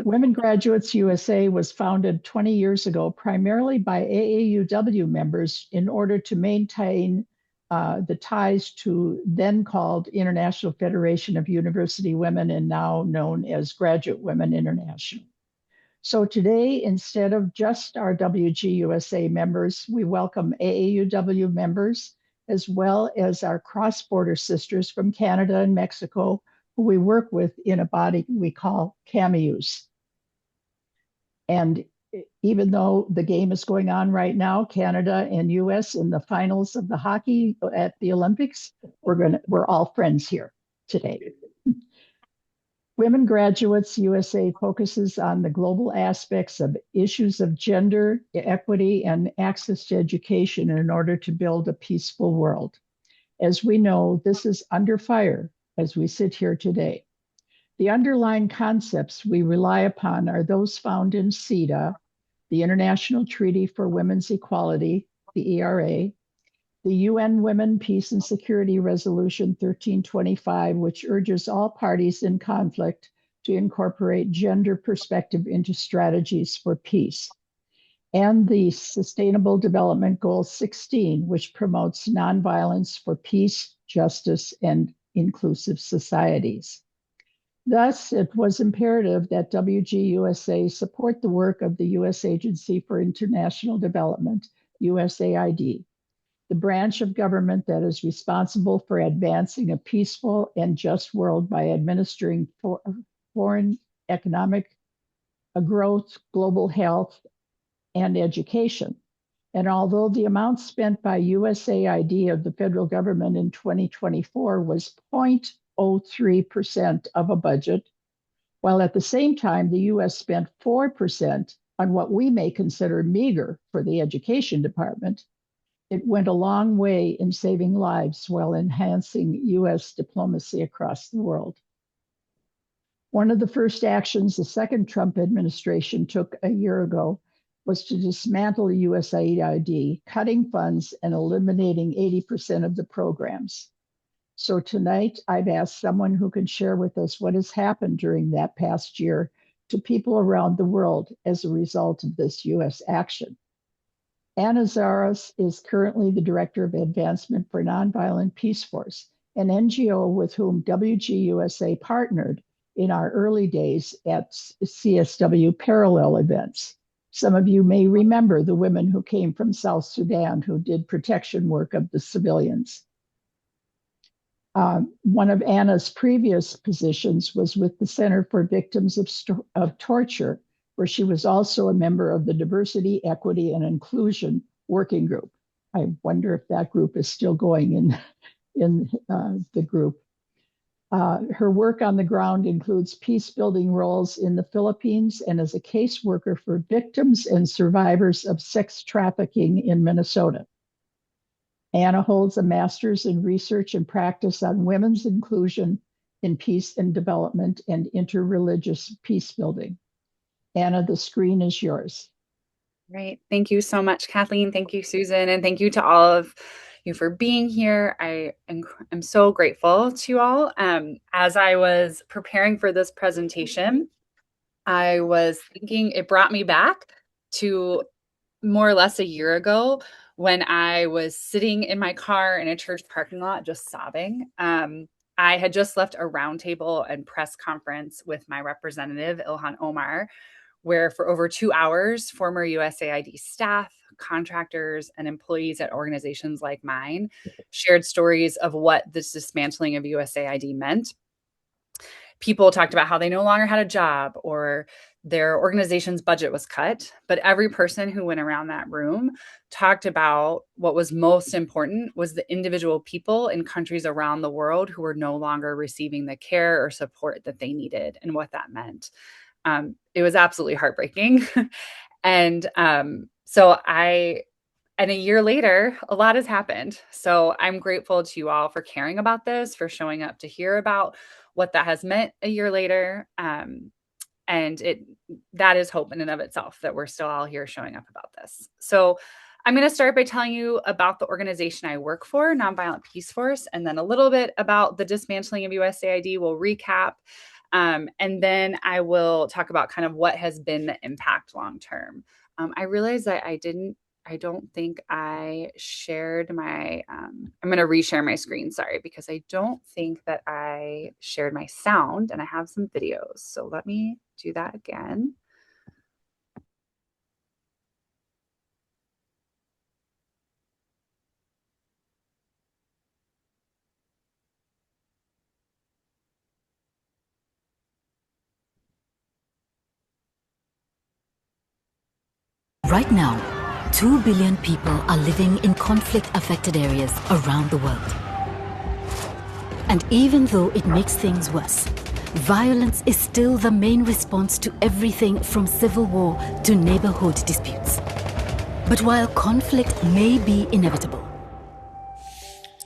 Women Graduates USA was founded 20 years ago primarily by AAUW members in order to maintain the ties to then called International Federation of University Women and now known as Graduate Women International. So today, instead of just our WGUSA members, we welcome AAUW members as well as our cross-border sisters from Canada and Mexico, who we work with in a body we call CAMUs. And even though the game is going on right now, Canada and US in the finals of the hockey at the Olympics, we're all friends here today. Women Graduates USA focuses on the global aspects of issues of gender, equity, and access to education in order to build a peaceful world. As we know, this is under fire as we sit here today. The underlying concepts we rely upon are those found in CEDA, the International Treaty for Women's Equality, the ERA, the UN Women, Peace and Security Resolution 1325, which urges all parties in conflict to incorporate gender perspective into strategies for peace, and the Sustainable Development Goal 16, which promotes nonviolence for peace, justice, and inclusive societies. Thus, it was imperative that WGUSA support the work of the U.S. Agency for International Development, USAID, the branch of government that is responsible for advancing a peaceful and just world by administering foreign economic growth, global health, and education. And although the amount spent by USAID of the federal government in 2024 was 0.03% of a budget, while at the same time the US spent 4% on what we may consider meager for the education department, it went a long way in saving lives while enhancing US diplomacy across the world. One of the first actions the second Trump administration took a year ago was to dismantle USAID, cutting funds and eliminating 80% of the programs. So tonight, I've asked someone who can share with us what has happened during that past year to people around the world as a result of this US action. Anna Zoras is currently the Director of Advancement for Nonviolent Peaceforce, an NGO with whom WGUSA partnered in our early days at CSW parallel events. Some of you may remember the women who came from South Sudan who did protection work of the civilians. One of Anna's previous positions was with the Center for Victims of Torture, where she was also a member of the Diversity, Equity, and Inclusion Working Group. I wonder if that group is still going in the group. Her work on the ground includes peace-building roles in the Philippines and as a caseworker for victims and survivors of sex trafficking in Minnesota. Anna holds a master's in research and practice on women's inclusion in peace and development and interreligious peace building. Anna, the screen is yours. Great. Thank you so much, Kathleen. Thank you, Susan. And thank you to all of you for being here. I'm so grateful to you all. As I was preparing for this presentation, I was thinking it brought me back to more or less a year ago when I was sitting in my car in a church parking lot just sobbing. I had just left a roundtable and press conference with my representative, Ilhan Omar, where for over 2 hours, former USAID staff, contractors, and employees at organizations like mine shared stories of what this dismantling of USAID meant. People talked about how they no longer had a job or their organization's budget was cut, but every person who went around that room talked about what was most important was the individual people in countries around the world who were no longer receiving the care or support that they needed and what that meant. It was absolutely heartbreaking. And a year later, a lot has happened. So I'm grateful to you all for caring about this, for showing up to hear about what that has meant a year later. That is hope in and of itself that we're still all here showing up about this. So I'm going to start by telling you about the organization I work for, Nonviolent Peaceforce, and then a little bit about the dismantling of USAID. We'll recap. And then I will talk about kind of what has been the impact long term. I realized that I don't think I shared my, I'm going to reshare my screen, sorry, because I don't think that I shared my sound, and I have some videos. So let me do that again. Right now, 2 billion people are living in conflict-affected areas around the world. And even though it makes things worse, violence is still the main response to everything from civil war to neighborhood disputes. But while conflict may be inevitable,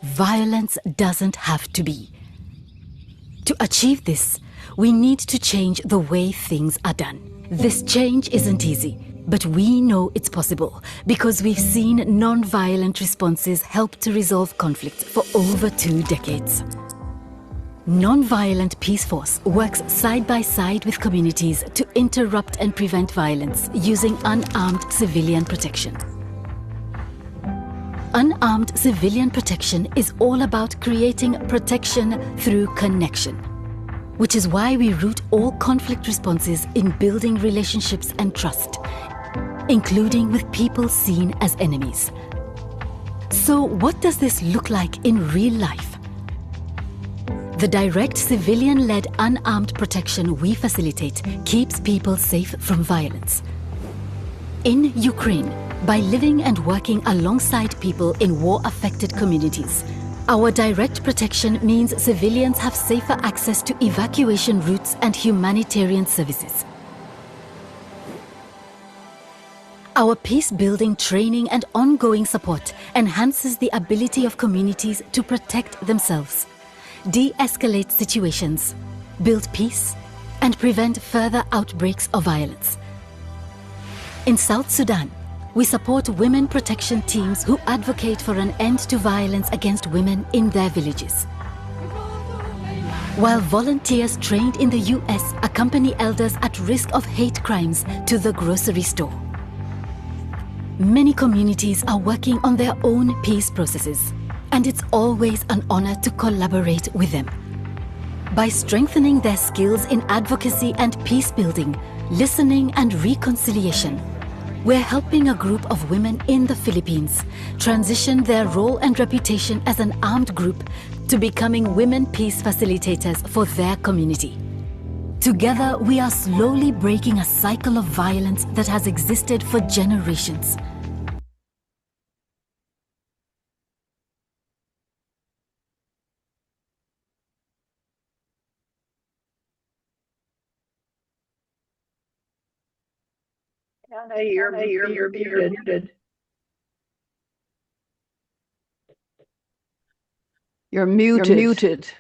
violence doesn't have to be. To achieve this, we need to change the way things are done. This change isn't easy, but we know it's possible because we've seen non-violent responses help to resolve conflict for over 2 decades. Nonviolent Peaceforce works side by side with communities to interrupt and prevent violence using unarmed civilian protection. Unarmed civilian protection is all about creating protection through connection, which is why we root all conflict responses in building relationships and trust, including with people seen as enemies. So what does this look like in real life? The direct civilian-led unarmed protection we facilitate keeps people safe from violence. In Ukraine, by living and working alongside people in war-affected communities, our direct protection means civilians have safer access to evacuation routes and humanitarian services. Our peace-building training and ongoing support enhances the ability of communities to protect themselves, de-escalate situations, build peace, and prevent further outbreaks of violence. In South Sudan, we support women protection teams who advocate for an end to violence against women in their villages. While volunteers trained in the US accompany elders at risk of hate crimes to the grocery store. Many communities are working on their own peace processes, and it's always an honor to collaborate with them. By strengthening their skills in advocacy and peace building, listening and reconciliation, we're helping a group of women in the Philippines transition their role and reputation as an armed group to becoming women peace facilitators for their community. Together, we are slowly breaking a cycle of violence that has existed for generations. Anna, you're muted. You're muted.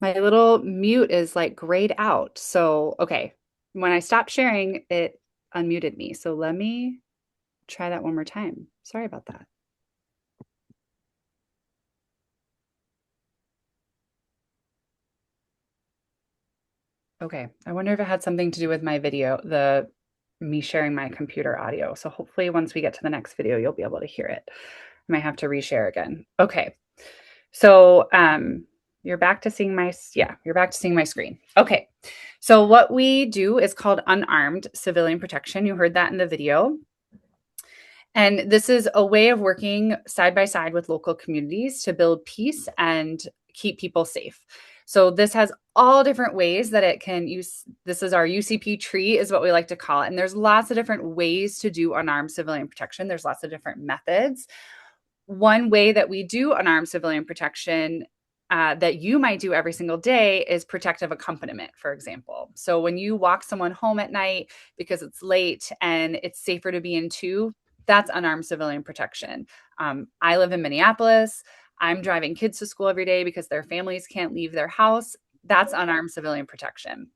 My little mute is like grayed out. So, okay. When I stopped sharing, it unmuted me. So let me try that one more time. Sorry about that. Okay. I wonder if it had something to do with my video, me sharing my computer audio. So hopefully once we get to the next video, you'll be able to hear it. I might have to reshare again. Okay. So, you're back to seeing you're back to seeing my screen. Okay. So what we do is called unarmed civilian protection. You heard that in the video. And this is a way of working side by side with local communities to build peace and keep people safe. So this has all different ways that it can use. This is our UCP tree is what we like to call it. And there's lots of different ways to do unarmed civilian protection. There's lots of different methods. One way that we do unarmed civilian protection that you might do every single day is protective accompaniment, for example. So when you walk someone home at night because it's late and it's safer to be in two, that's unarmed civilian protection. I live in Minneapolis. I'm driving kids to school every day because their families can't leave their house. That's unarmed civilian protection.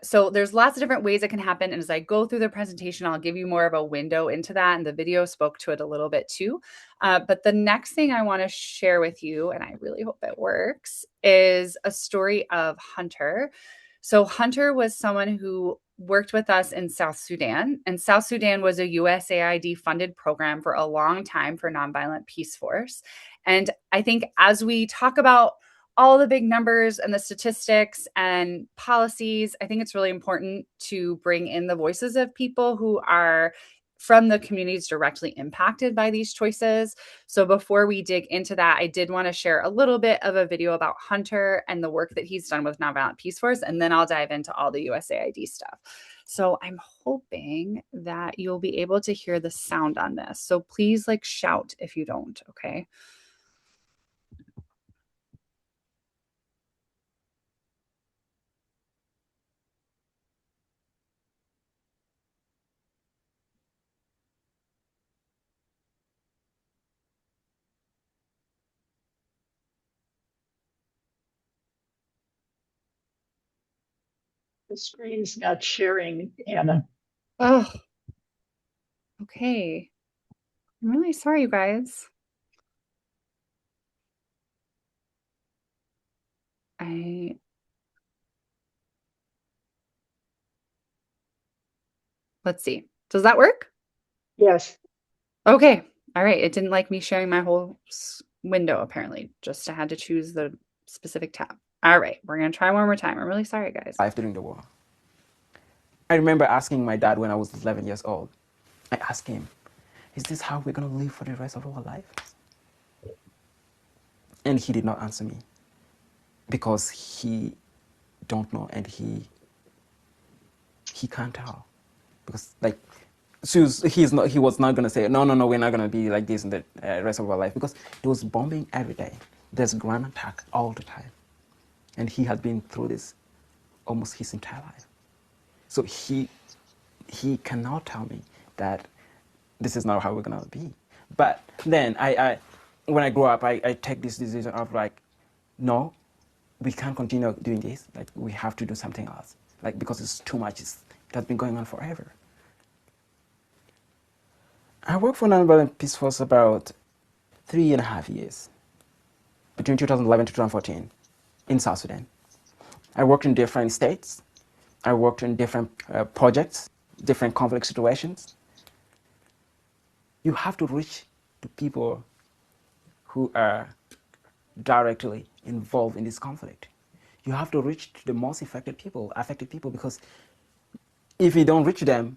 So there's lots of different ways it can happen. And as I go through the presentation, I'll give you more of a window into that. And the video spoke to it a little bit too. But the next thing I want to share with you, and I really hope it works, is a story of Hunter. So Hunter was someone who worked with us in South Sudan. And South Sudan was a USAID funded program for a long time for Nonviolent Peaceforce. And I think as we talk about all the big numbers and the statistics and policies, I think it's really important to bring in the voices of people who are from the communities directly impacted by these choices. So before we dig into that, I did want to share a little bit of a video about Hunter and the work that he's done with Nonviolent Peaceforce, and then I'll dive into all the USAID stuff. So I'm hoping that you'll be able to hear the sound on this. So please shout if you don't, okay? The screen's not sharing, Anna. Oh, okay. I'm really sorry, you guys. Let's see. Does that work? Yes. Okay. All right. It didn't like me sharing my whole window, apparently. Just I had to choose the specific tab. All right. We're going to try one more time. I'm really sorry, guys. Life during the war. I remember asking my dad when I was 11 years old. I asked him, is this how we're going to live for the rest of our life? And he did not answer me because he don't know and he can't tell. Because he was not going to say, no, we're not going to be like this in the rest of our life, because there was bombing every day. There's ground attack all the time. And he had been through this almost his entire life. So he cannot tell me that this is not how we're gonna be. But then when I grow up, I take this decision of no, we can't continue doing this. We have to do something else. Because it's too much. It has been going on forever. I worked for Nonviolent Peaceforce about 3.5 years, between 2011 to 2014, in South Sudan. I worked in different states. I worked in different projects, different conflict situations. You have to reach to people who are directly involved in this conflict. You have to reach to the most affected people, because if you don't reach them,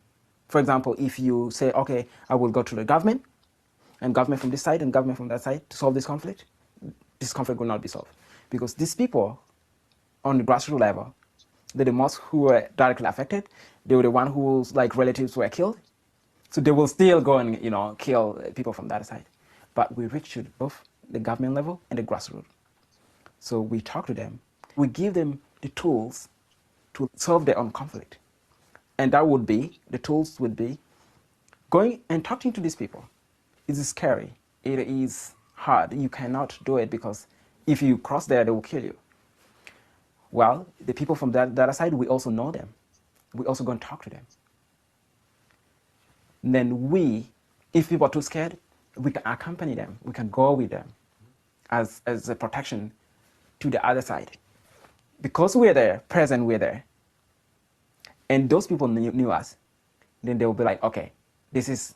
for example, if you say, okay, I will go to the government, and government from this side and government from that side to solve this conflict will not be solved. Because these people on the grassroots level, they're the most who were directly affected. They were the one whose relatives were killed. So they will still go and kill people from that side. But we reach to both the government level and the grassroots. So we talk to them. We give them the tools to solve their own conflict. And the tools would be going and talking to these people. It is scary. It is hard. You cannot do it because if you cross there, they will kill you. Well, the people from that other side, we also know them. We also go and talk to them. And then if people are too scared, we can accompany them. We can go with them as a protection to the other side. Because we're there, present, we're there, and those people knew us, then they will be like, okay, this is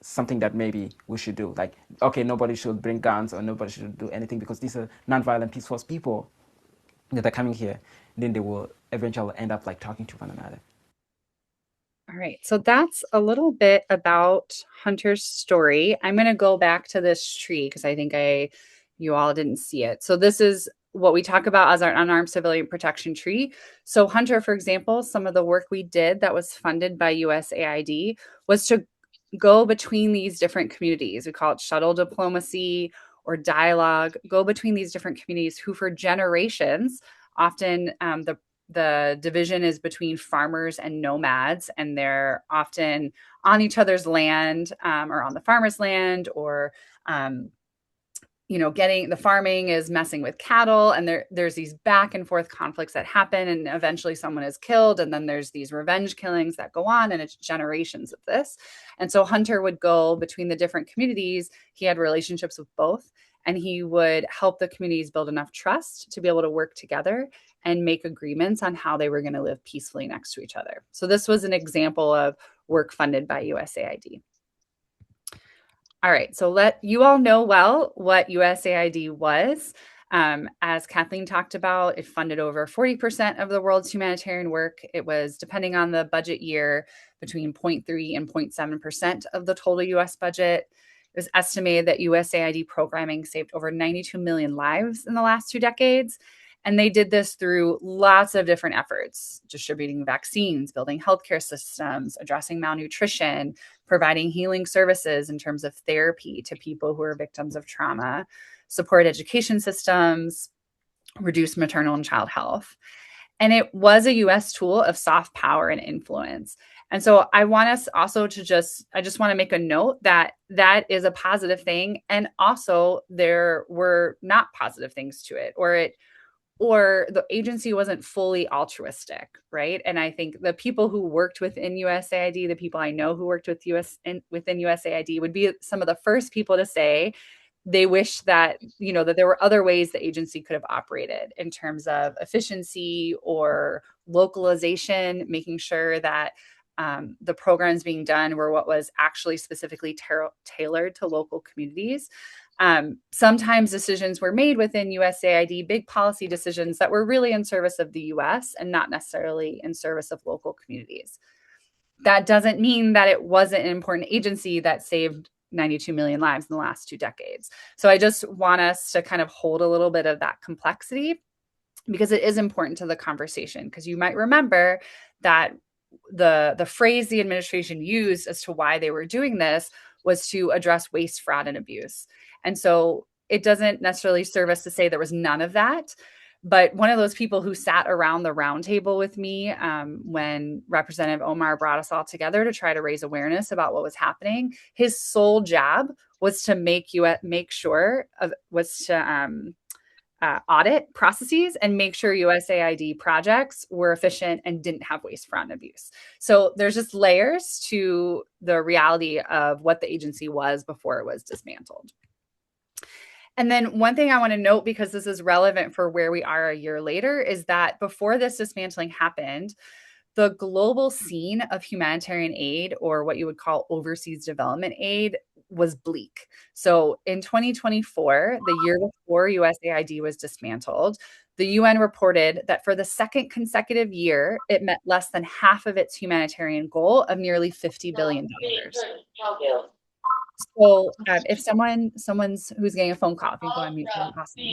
something that maybe we should do. Okay, nobody should bring guns or nobody should do anything because these are Nonviolent Peaceforce people that are coming here. Then they will eventually end up talking to one another. All right, so that's a little bit about Hunter's story. I'm going to go back to this tree because I think you all didn't see it. So this is what we talk about as our unarmed civilian protection tree. So Hunter, for example, some of the work we did that was funded by USAID was to go between these different communities. We call it shuttle diplomacy or dialogue, go between these different communities who for generations, often the division is between farmers and nomads, and they're often on each other's land or on the farmer's land or getting the farming is messing with cattle, and there's these back and forth conflicts that happen, and eventually someone is killed, and then there's these revenge killings that go on, and it's generations of this. And so Hunter would go between the different communities. He had relationships with both, and he would help the communities build enough trust to be able to work together and make agreements on how they were going to live peacefully next to each other. So this was an example of work funded by USAID. All right, so let you all know well what USAID was. As Kathleen talked about, it funded over 40% of the world's humanitarian work. It was, depending on the budget year, between 0.3 and 0.7% of the total US budget. It was estimated that USAID programming saved over 92 million lives in the last 2 decades. And they did this through lots of different efforts: distributing vaccines, building healthcare systems, addressing malnutrition, providing healing services in terms of therapy to people who are victims of trauma, support education systems, reduce maternal and child health. And it was a US tool of soft power and influence. And so I want us also to I just want to make a note that that is a positive thing. And also there were not positive things to it, or the agency wasn't fully altruistic, right? And I think the people who worked within USAID, the people I know who worked within USAID, would be some of the first people to say they wish that, that there were other ways the agency could have operated in terms of efficiency or localization, making sure that the programs being done were what was actually specifically tailored to local communities. Sometimes decisions were made within USAID, big policy decisions that were really in service of the US and not necessarily in service of local communities. That doesn't mean that it wasn't an important agency that saved 92 million lives in the last 2 decades. So I just want us to kind of hold a little bit of that complexity, because it is important to the conversation. Because you might remember that the phrase the administration used as to why they were doing this was to address waste, fraud, and abuse. And so it doesn't necessarily serve us to say there was none of that. But one of those people who sat around the round table with me when Representative Omar brought us all together to try to raise awareness about what was happening, his sole job was to audit processes and make sure USAID projects were efficient and didn't have waste, fraud, and abuse. So there's just layers to the reality of what the agency was before it was dismantled. And then one thing I want to note, because this is relevant for where we are a year later, is that before this dismantling happened, the global scene of humanitarian aid, or what you would call overseas development aid, was bleak. So in 2024, the year before USAID was dismantled, the UN reported that for the second consecutive year, it met less than half of its humanitarian goal of nearly $50 billion. So if someone's who's getting a phone call, if you go on mute, awesome.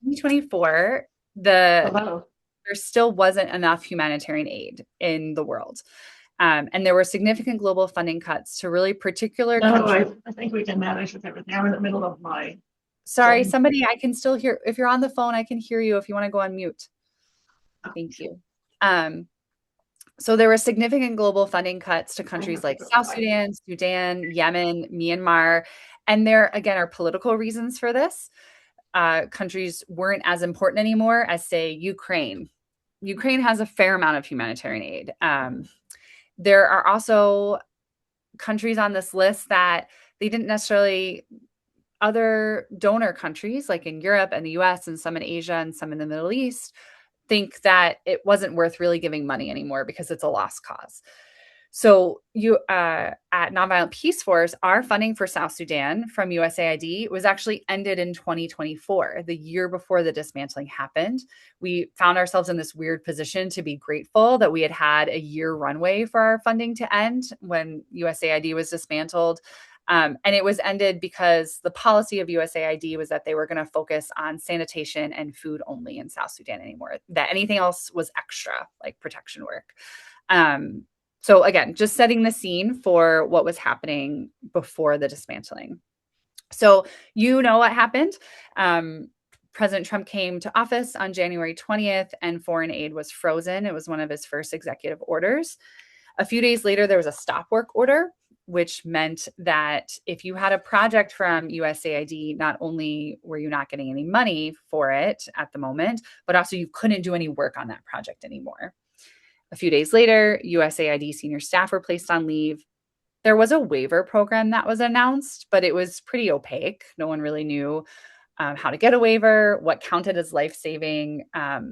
2024, there still wasn't enough humanitarian aid in the world. And there were significant global funding cuts to really particular countries. I think we can manage with everything. I'm in the middle of my... Sorry, somebody, I can still hear. If you're on the phone, I can hear you if you want to go on mute. Thank you. So there were significant global funding cuts to countries like South Sudan, Yemen, Myanmar. And there, again, are political reasons for this. Countries weren't as important anymore as, say, Ukraine. Ukraine has a fair amount of humanitarian aid. There are also countries on this list that they didn't necessarily, other donor countries like in Europe and the US and some in Asia and some in the Middle East, think that it wasn't worth really giving money anymore because it's a lost cause. So at Nonviolent Peaceforce, our funding for South Sudan from USAID was actually ended in 2024, the year before the dismantling happened. We found ourselves in this weird position to be grateful that we had a year runway for our funding to end when USAID was dismantled. And it was ended because the policy of USAID was that they were going to focus on sanitation and food only in South Sudan anymore, that anything else was extra, like protection work. So again, just setting the scene for what was happening before the dismantling. So you know what happened. President Trump came to office on January 20th, and foreign aid was frozen. It was one of his first executive orders. A few days later, there was a stop work order which meant that if you had a project from USAID, not only were you not getting any money for it at the moment, but also you couldn't do any work on that project anymore. A few days later, USAID senior staff were placed on leave. There was a waiver program that was announced, but it was pretty opaque. No one really knew how to get a waiver, what counted as life-saving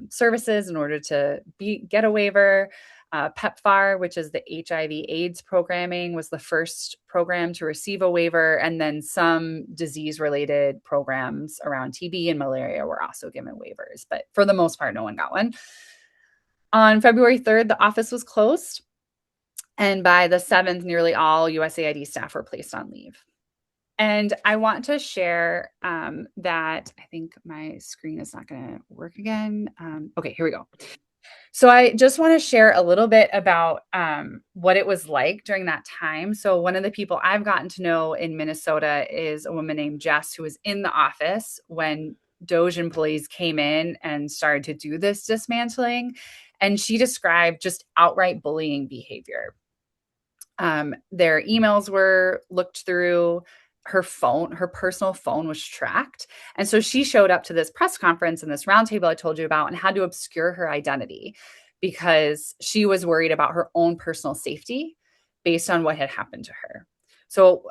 services in order to get a waiver. PEPFAR, which is the HIV/AIDS programming, was the first program to receive a waiver, and then some disease-related programs around TB and malaria were also given waivers. But for the most part, no one got one. On February 3rd, the office was closed, and by the 7th, nearly all USAID staff were placed on leave. And I want to share that I think my screen is not going to work again. Okay, here we go. So I just want to share a little bit about what it was like during that time. So one of the people I've gotten to know in Minnesota is a woman named Jess, who was in the office when DOJ employees came in and started to do this dismantling. And she described just outright bullying behavior. Their emails were looked through. Her personal phone was tracked. And so she showed up to this press conference and this roundtable I told you about and had to obscure her identity because she was worried about her own personal safety based on what had happened to her. So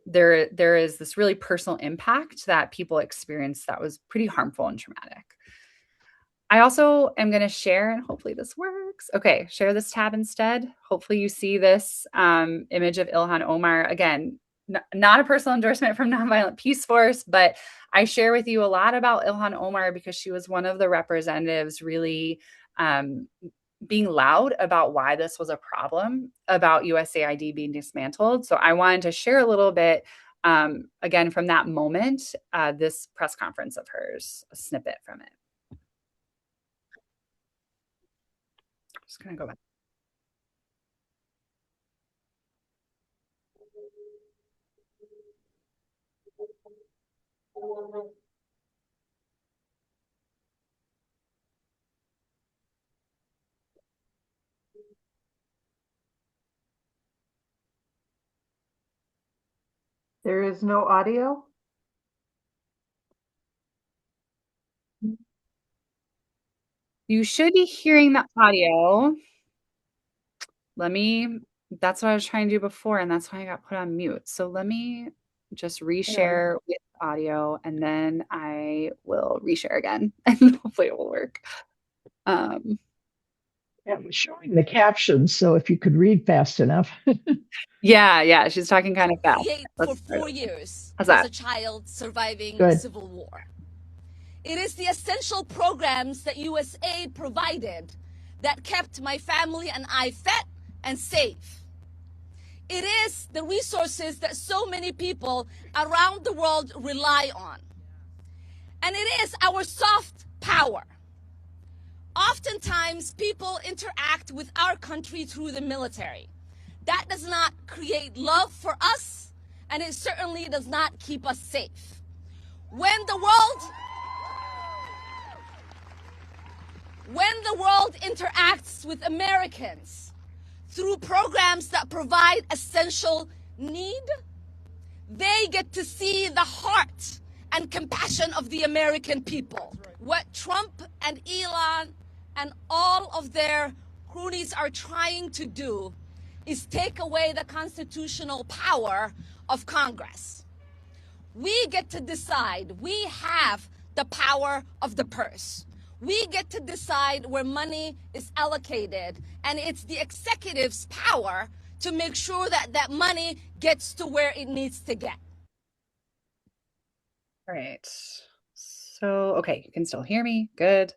there is this really personal impact that people experienced that was pretty harmful and traumatic. I also am going to share, and hopefully this works. Okay, share this tab instead. Hopefully you see this image of Ilhan Omar. Again, not a personal endorsement from Nonviolent Peaceforce, but I share with you a lot about Ilhan Omar because she was one of the representatives really being loud about why this was a problem, about USAID being dismantled. So I wanted to share a little bit, again, from that moment, this press conference of hers, a snippet from it. I'm just going to go back. There is no audio? You should be hearing the audio. That's what I was trying to do before, and that's why I got put on mute. So let me just reshare with audio, and then I will reshare again, and hopefully it will work. Yeah, we're showing the captions, so if you could read fast enough. Yeah, she's talking kind of fast. For 4 years as a child surviving civil war. It is the essential programs that USAID provided that kept my family and I fed and safe. It is the resources that so many people around the world rely on. And it is our soft power. Oftentimes, people interact with our country through the military. That does not create love for us, and it certainly does not keep us safe. When the world interacts with Americans through programs that provide essential need, they get to see the heart and compassion of the American people. What Trump and Elon and all of their cronies are trying to do is take away the constitutional power of Congress. We get to decide. We have the power of the purse. We get to decide where money is allocated, and it's the executive's power to make sure that that money gets to where it needs to get. All right. So, okay, you can still hear me. Good.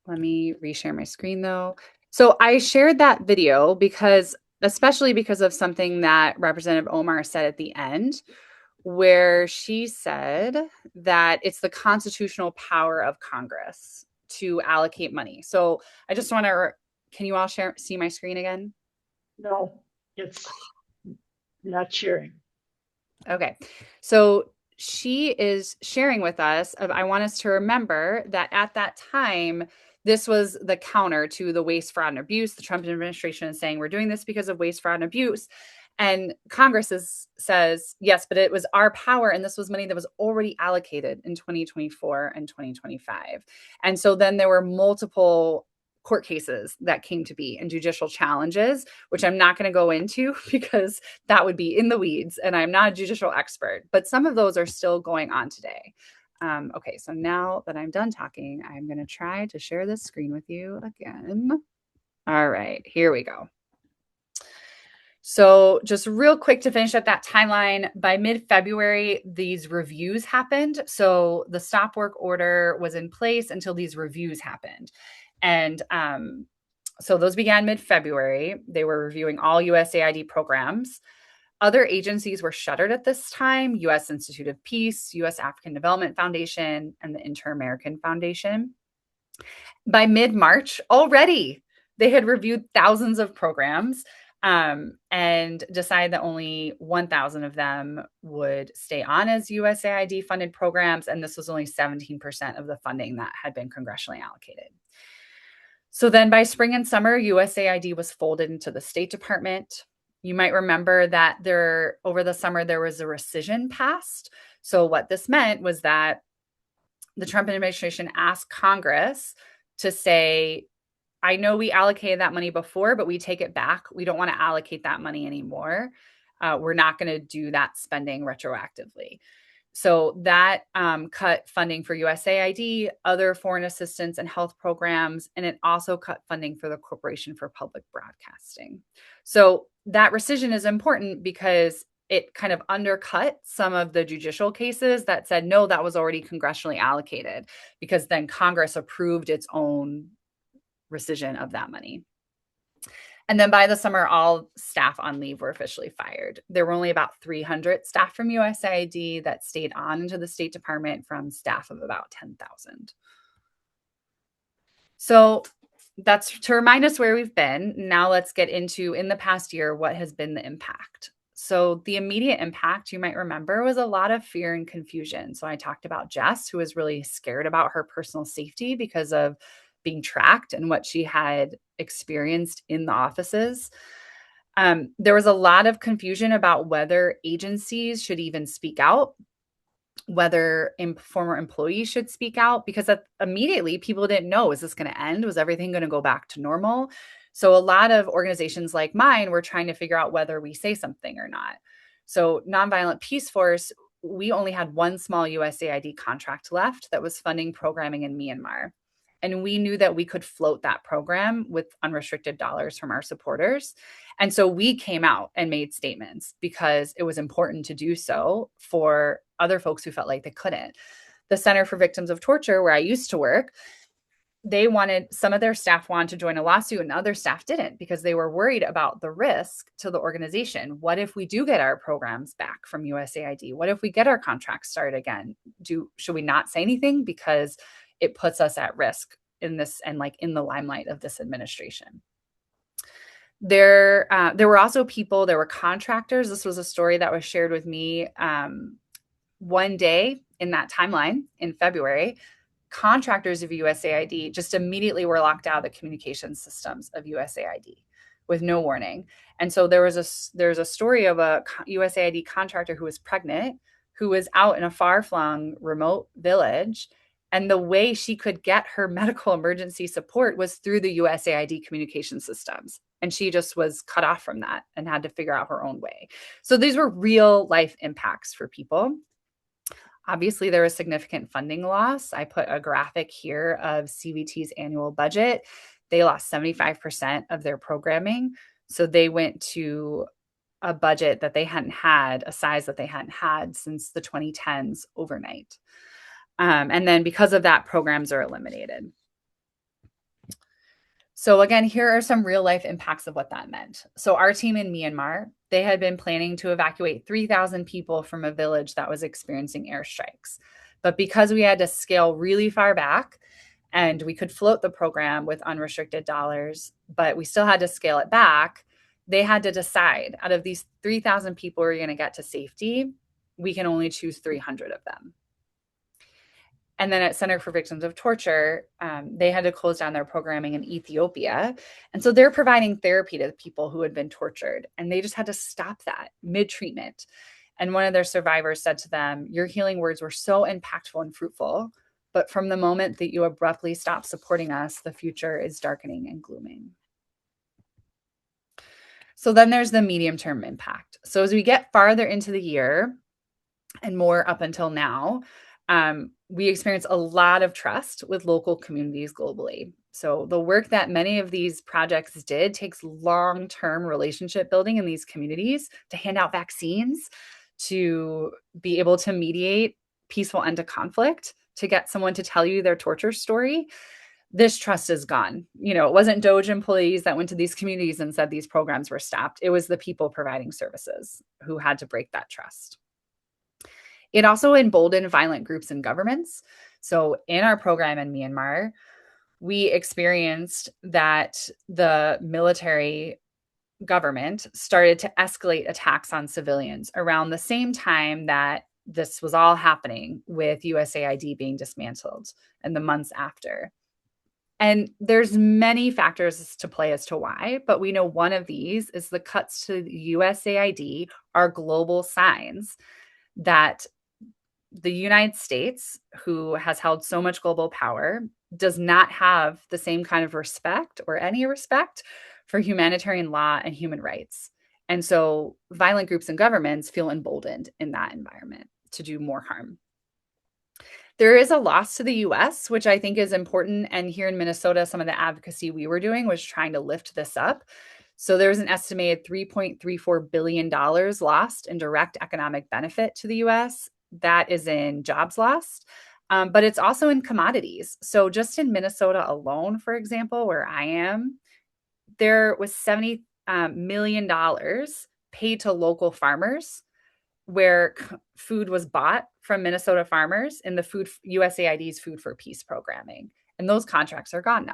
Let me reshare my screen though. So I shared that video especially because of something that Representative Omar said at the end, where she said that it's the constitutional power of Congress to allocate money. So I just want to, can you all see my screen again? No, it's not sharing. Okay. So she is sharing with us I want us to remember that at that time, this was the counter to the waste, fraud, and abuse. The Trump administration is saying we're doing this because of waste, fraud, and abuse. And Congress says, yes, but it was our power. And this was money that was already allocated in 2024 and 2025. And so then there were multiple court cases that came to be and judicial challenges, which I'm not going to go into because that would be in the weeds and I'm not a judicial expert, but some of those are still going on today. Okay, so now that I'm done talking, I'm going to try to share this screen with you again. All right, here we go. So just real quick to finish up that timeline, by mid-February, these reviews happened. So the stop work order was in place until these reviews happened. And so those began mid-February. They were reviewing all USAID programs. Other agencies were shuttered at this time: U.S. Institute of Peace, U.S. African Development Foundation, and the Inter-American Foundation. By mid-March, already, they had reviewed thousands of programs and decided that only 1,000 of them would stay on as USAID-funded programs, and this was only 17% of the funding that had been congressionally allocated. So then by spring and summer, USAID was folded into the State Department. You might remember that over the summer, there was a rescission passed. So what this meant was that the Trump administration asked Congress to say, I know we allocated that money before, but we take it back. We don't want to allocate that money anymore. We're not going to do that spending retroactively. So that cut funding for USAID, other foreign assistance and health programs, and it also cut funding for the Corporation for Public Broadcasting. So that rescission is important because it kind of undercut some of the judicial cases that said, no, that was already congressionally allocated, because then Congress approved its own rescission of that money. And then by the summer, all staff on leave were officially fired. There were only about 300 staff from USAID that stayed on into the State Department from staff of about 10,000. So that's to remind us where we've been. Now let's get into, in the past year, what has been the impact. So the immediate impact, you might remember, was a lot of fear and confusion. So I talked about Jess, who was really scared about her personal safety because of being tracked and what she had experienced in the offices. There was a lot of confusion about whether agencies should even speak out, whether former employees should speak out, because immediately people didn't know, is this going to end? Was everything going to go back to normal? So a lot of organizations like mine were trying to figure out whether we say something or not. So Nonviolent Peaceforce, we only had one small USAID contract left that was funding programming in Myanmar. And we knew that we could float that program with unrestricted dollars from our supporters. And so we came out and made statements because it was important to do so for other folks who felt like they couldn't. The Center for Victims of Torture, where I used to work, some of their staff wanted to join a lawsuit and other staff didn't because they were worried about the risk to the organization. What if we do get our programs back from USAID? What if we get our contracts started again? Should we not say anything? Because it puts us at risk in this and like in the limelight of this administration. There were also people, there were contractors. This was a story that was shared with me one day in that timeline in February. Contractors of USAID just immediately were locked out of the communication systems of USAID with no warning. And so there's a story of a USAID contractor who was pregnant, who was out in a far-flung remote village. And the way she could get her medical emergency support was through the USAID communication systems. And she just was cut off from that and had to figure out her own way. So these were real life impacts for people. Obviously, there was significant funding loss. I put a graphic here of CVT's annual budget. They lost 75% of their programming. So they went to a budget that they hadn't had, a size that they hadn't had since the 2010s overnight. And then because of that, programs are eliminated. So again, here are some real life impacts of what that meant. So our team in Myanmar, they had been planning to evacuate 3,000 people from a village that was experiencing airstrikes. But because we had to scale really far back and we could float the program with unrestricted dollars, but we still had to scale it back, they had to decide, out of these 3,000 people we're going to get to safety, we can only choose 300 of them. And then at Center for Victims of Torture, they had to close down their programming in Ethiopia. And so they're providing therapy to the people who had been tortured. And they just had to stop that mid-treatment. And one of their survivors said to them, "Your healing words were so impactful and fruitful, but from the moment that you abruptly stop supporting us, the future is darkening and glooming." So then there's the medium-term impact. So as we get farther into the year and more up until now, we experience a lot of trust with local communities globally. So the work that many of these projects did takes long-term relationship building in these communities to hand out vaccines, to be able to mediate peaceful end to conflict, to get someone to tell you their torture story. This trust is gone. It wasn't Doge employees that went to these communities and said these programs were stopped. It was the people providing services who had to break that trust. It also emboldened violent groups and governments. So in our program in Myanmar, we experienced that the military government started to escalate attacks on civilians around the same time that this was all happening, with USAID being dismantled and the months after. And there's many factors to play as to why, but we know one of these is the cuts to the USAID are global signs that the United States, who has held so much global power, does not have the same kind of respect or any respect for humanitarian law and human rights. And so violent groups and governments feel emboldened in that environment to do more harm. There is a loss to the US, which I think is important. And here in Minnesota, some of the advocacy we were doing was trying to lift this up. So there's an estimated $3.34 billion lost in direct economic benefit to the US. That is in jobs lost, but it's also in commodities. So just in Minnesota alone, for example, where I am, there was $70 million paid to local farmers, where food was bought from Minnesota farmers in the USAID's Food for Peace programming. And those contracts are gone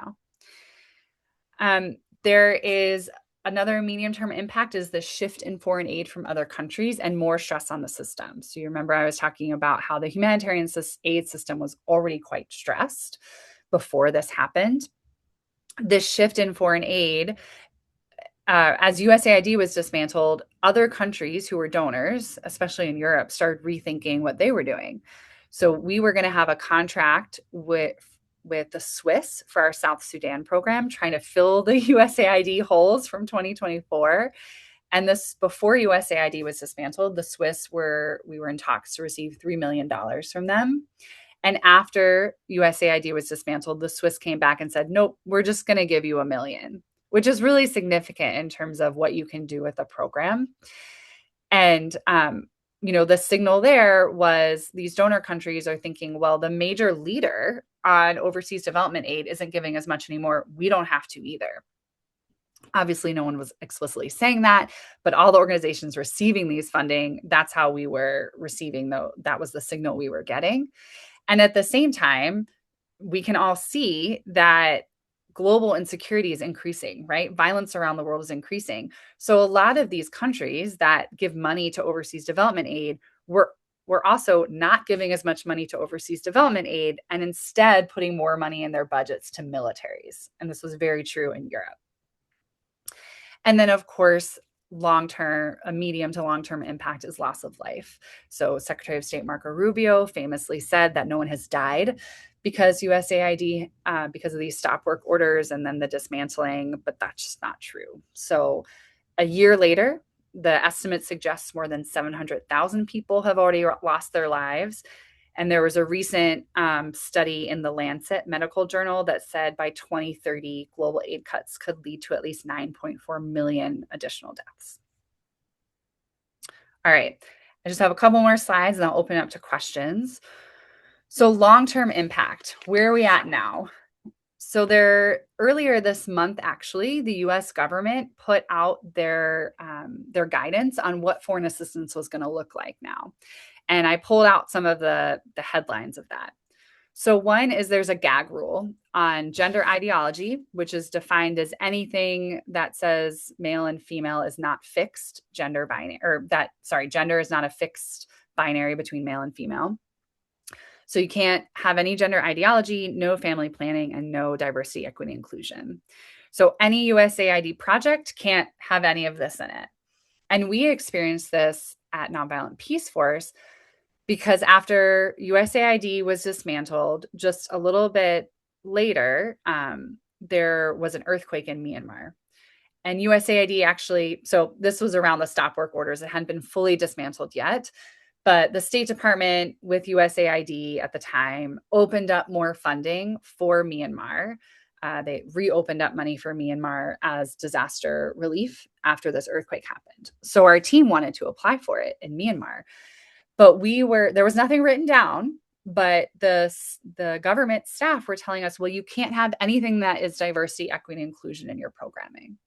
now. There is another medium-term impact is the shift in foreign aid from other countries and more stress on the system. So you remember I was talking about how the humanitarian aid system was already quite stressed before this happened. This shift in foreign aid, as USAID was dismantled, other countries who were donors, especially in Europe, started rethinking what they were doing. So we were going to have a contract with the Swiss for our South Sudan program, trying to fill the USAID holes from 2024. And this, before USAID was dismantled, the Swiss we were in talks to receive $3 million from them. And after USAID was dismantled, the Swiss came back and said, nope, we're just going to give you $1 million, which is really significant in terms of what you can do with a program. And, the signal there was these donor countries are thinking, well, the major leader on overseas development aid isn't giving as much anymore. We don't have to either. Obviously, no one was explicitly saying that, but all the organizations receiving these funding, that's how we were receiving, that was the signal we were getting. And at the same time, we can all see that global insecurity is increasing, right? Violence around the world is increasing. So a lot of these countries that give money to overseas development aid were also not giving as much money to overseas development aid and instead putting more money in their budgets to militaries. And this was very true in Europe. And then, of course, a medium to long-term impact is loss of life. So Secretary of State Marco Rubio famously said that no one has died because USAID, because of these stop work orders and then the dismantling, but that's just not true. So a year later, the estimate suggests more than 700,000 people have already lost their lives. And there was a recent study in the Lancet Medical Journal that said by 2030, global aid cuts could lead to at least 9.4 million additional deaths. All right, I just have a couple more slides and I'll open it up to questions. So long-term impact, where are we at now? So earlier this month, actually, the U.S. government put out their guidance on what foreign assistance was going to look like now. And I pulled out some of the headlines of that. So one is there's a gag rule on gender ideology, which is defined as anything that says male and female is not fixed gender binary, gender is not a fixed binary between male and female. So you can't have any gender ideology, no family planning, and no diversity, equity, inclusion. So any USAID project can't have any of this in it. And we experienced this at Nonviolent Peaceforce because after USAID was dismantled, just a little bit later, there was an earthquake in Myanmar. And USAID actually, so this was around the stop work orders. It hadn't been fully dismantled yet. But the State Department with USAID at the time opened up more funding for Myanmar. They reopened up money for Myanmar as disaster relief after this earthquake happened. So our team wanted to apply for it in Myanmar. But there was nothing written down, but the government staff were telling us, well, you can't have anything that is diversity, equity, and inclusion in your programming.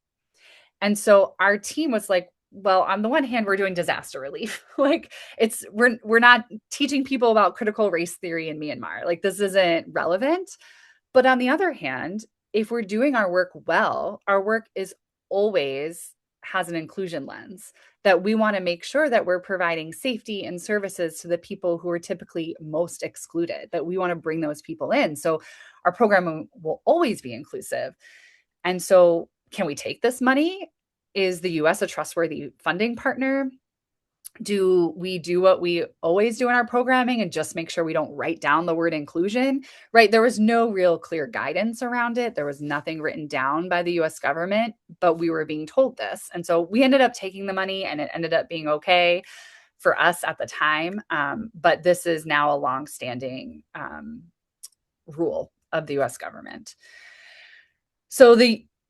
And so our team was like, well, on the one hand, we're doing disaster relief. Like we're not teaching people about critical race theory in Myanmar. Like this isn't relevant. But on the other hand, if we're doing our work well, our work is always has an inclusion lens, that we want to make sure that we're providing safety and services to the people who are typically most excluded, that we want to bring those people in. So our program will always be inclusive. And so can we take this money? Is the US a trustworthy funding partner? Do we do what we always do in our programming and just make sure we don't write down the word inclusion, right? There was no real clear guidance around it. There was nothing written down by the US government, but we were being told this. And so we ended up taking the money and it ended up being okay for us at the time. But this is now a longstanding rule of the US government. So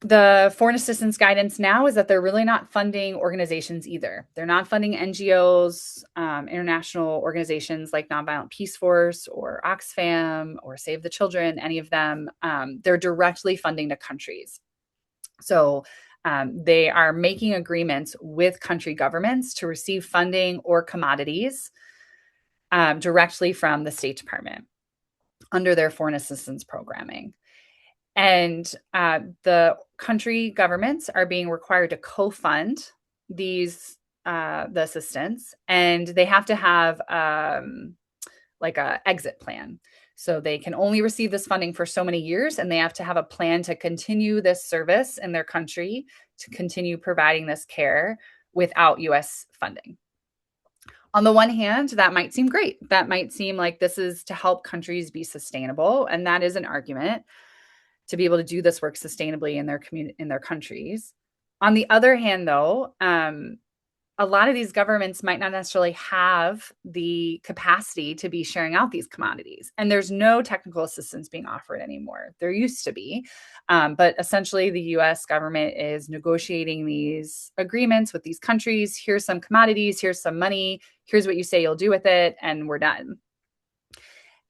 the foreign assistance guidance now is that they're really not funding organizations either. They're not funding NGOs, international organizations like Nonviolent Peaceforce or Oxfam or Save the Children, any of them. They're directly funding to countries. So they are making agreements with country governments to receive funding or commodities directly from the State Department under their foreign assistance programming. And the country governments are being required to co-fund the assistance, and they have to have like a exit plan. So they can only receive this funding for so many years, and they have to have a plan to continue this service in their country, to continue providing this care without US funding. On the one hand, that might seem great. That might seem like this is to help countries be sustainable, and that is an argument to be able to do this work sustainably in their community, in their countries. On the other hand, though, a lot of these governments might not necessarily have the capacity to be sharing out these commodities. And there's no technical assistance being offered anymore. There used to be. But essentially, the US government is negotiating these agreements with these countries. Here's some commodities, here's some money, here's what you say you'll do with it, and we're done.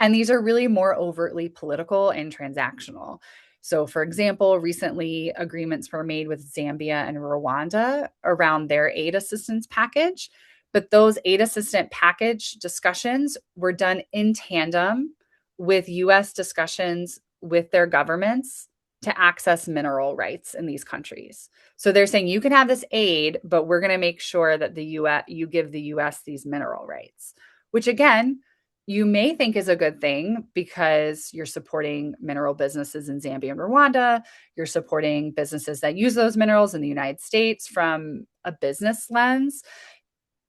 And these are really more overtly political and transactional. So, for example, recently agreements were made with Zambia and Rwanda around their aid assistance package. But those aid assistance package discussions were done in tandem with US discussions with their governments to access mineral rights in these countries. So they're saying you can have this aid, but we're going to make sure that you give the US these mineral rights, which again, you may think is a good thing because you're supporting mineral businesses in Zambia and Rwanda. You're supporting businesses that use those minerals in the United States from a business lens.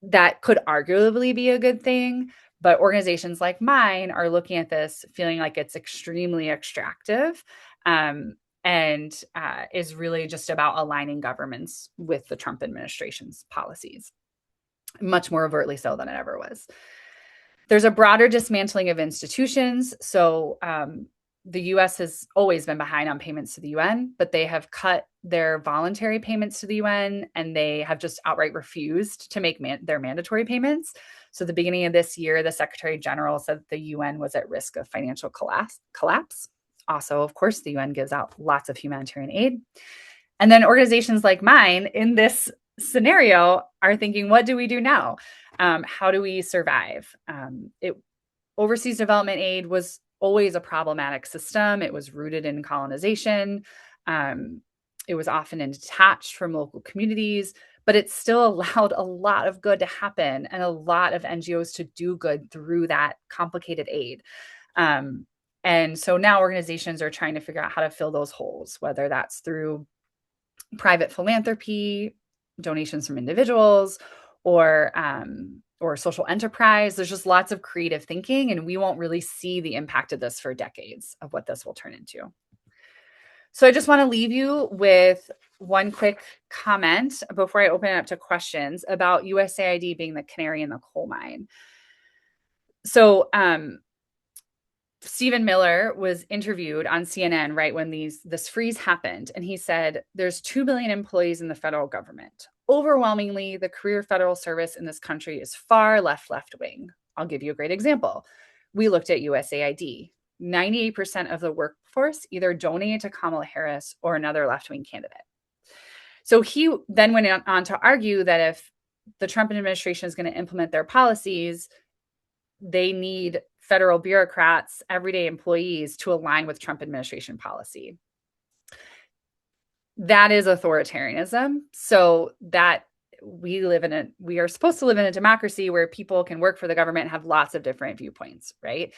That could arguably be a good thing. But organizations like mine are looking at this feeling like it's extremely extractive and is really just about aligning governments with the Trump administration's policies, much more overtly so than it ever was. There's a broader dismantling of institutions. So the US has always been behind on payments to the UN, but they have cut their voluntary payments to the UN, and they have just outright refused to make their mandatory payments. So at the beginning of this year, the Secretary General said that the UN was at risk of financial collapse. Also, of course, the UN gives out lots of humanitarian aid. And then organizations like mine in this scenario are thinking, what do we do now? How do we survive? Overseas development aid was always a problematic system. It was rooted in colonization. It was often detached from local communities. but it still allowed a lot of good to happen and a lot of NGOs to do good through that complicated aid. And so now organizations are trying to figure out how to fill those holes, whether that's through private philanthropy, donations from individuals, or social enterprise. There's just lots of creative thinking, and we won't really see the impact of this for decades of what this will turn into. So I just want to leave you with one quick comment before I open it up to questions about USAID being the canary in the coal mine. So Stephen Miller was interviewed on CNN right when this freeze happened, and he said, there's 2 billion employees in the federal government. Overwhelmingly, the career federal service in this country is far left wing. I'll give you a great example. We looked at USAID. 98% of the workforce either donated to Kamala Harris or another left-wing candidate. So he then went on to argue that if the Trump administration is going to implement their policies, they need federal bureaucrats, everyday employees to align with Trump administration policy. That is authoritarianism. So that we are supposed to live in a democracy where people can work for the government and have lots of different viewpoints, right?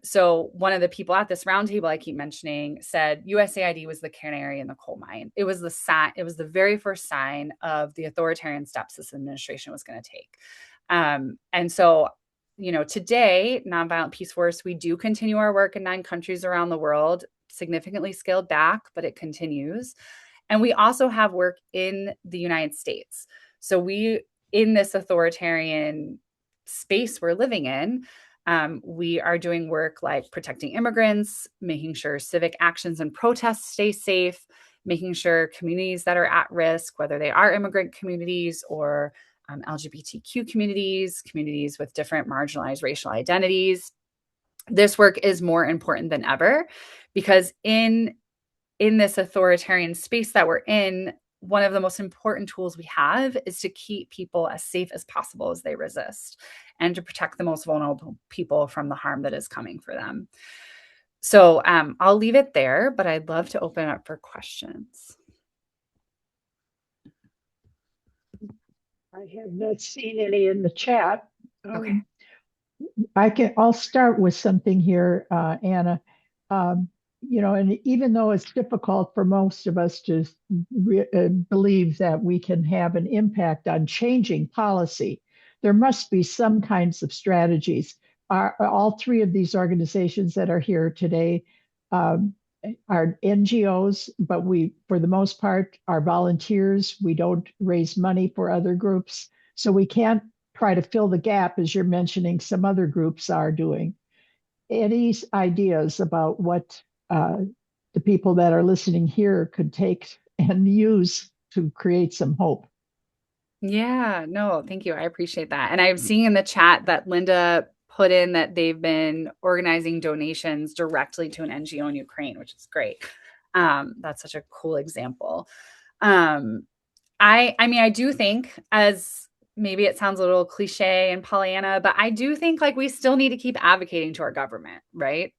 So one of the people at this roundtable I keep mentioning said USAID was the canary in the coal mine. It was the very first sign of the authoritarian steps this administration was going to take. And so, today, Nonviolent Peaceforce, we do continue our work in 9 countries around the world, significantly scaled back, but it continues. And we also have work in the United States. So in this authoritarian space we're living in, we are doing work like protecting immigrants, making sure civic actions and protests stay safe, making sure communities that are at risk, whether they are immigrant communities or LGBTQ communities with different marginalized racial identities. This work is more important than ever because in this authoritarian space that we're in, one of the most important tools we have is to keep people as safe as possible as they resist and to protect the most vulnerable people from the harm that is coming for them. So I'll leave it there, but I'd love to open it up for questions. I have not seen any in the chat. Okay. I'll start with something here, Anna. And even though it's difficult for most of us to believe that we can have an impact on changing policy, there must be some kinds of strategies. All 3 of these organizations that are here today are NGOs, but we, for the most part, are volunteers. We don't raise money for other groups. So we can't try to fill the gap, as you're mentioning some other groups are doing. Any ideas about what the people that are listening here could take and use to create some hope? Yeah, no, thank you. I appreciate that. And I'm seeing in the chat that Linda put in that they've been organizing donations directly to an NGO in Ukraine, which is great. That's such a cool example. I do think, as maybe it sounds a little cliche and Pollyanna, but I do think we still need to keep advocating to our government, right?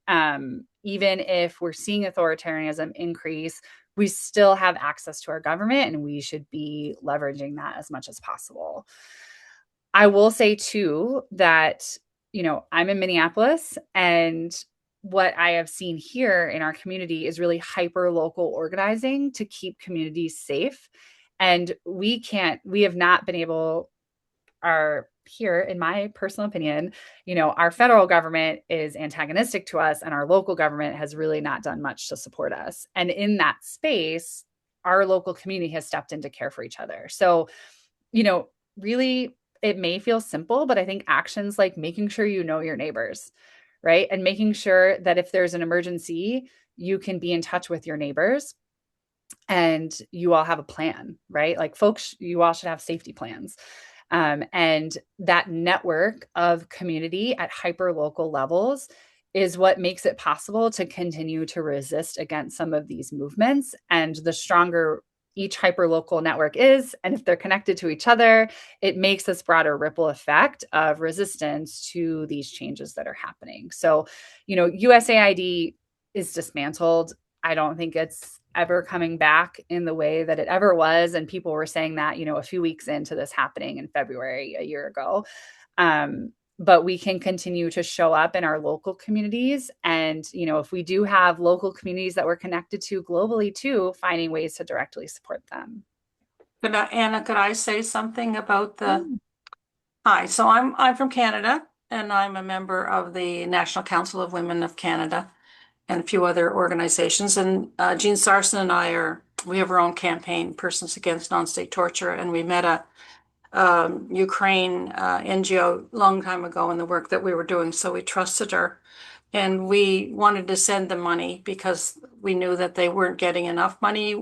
Even if we're seeing authoritarianism increase, we still have access to our government and we should be leveraging that as much as possible. I will say too that, I'm in Minneapolis, and what I have seen here in our community is really hyper local organizing to keep communities safe. And we have not been able, here, in my personal opinion, our federal government is antagonistic to us and our local government has really not done much to support us. And in that space, our local community has stepped in to care for each other. So, really, it may feel simple, but I think actions like making sure you know your neighbors, right? And making sure that if there's an emergency, you can be in touch with your neighbors and you all have a plan, right? Folks, you all should have safety plans. And that network of community at hyper local levels is what makes it possible to continue to resist against some of these movements. And the stronger each hyper local network is, and if they're connected to each other, it makes this broader ripple effect of resistance to these changes that are happening. So, USAID is dismantled. I don't think it's ever coming back in the way that it ever was. And people were saying that, a few weeks into this happening in February a year ago. But we can continue to show up in our local communities. And, if we do have local communities that we're connected to globally too, finding ways to directly support them. Anna, could I say something about Hi, so I'm from Canada, and I'm a member of the National Council of Women of Canada and a few other organizations. And Jean Sarson and we have our own campaign, Persons Against Non-State Torture, and we met a Ukraine NGO long time ago in the work that we were doing, so we trusted her. And we wanted to send them money because we knew that they weren't getting enough money,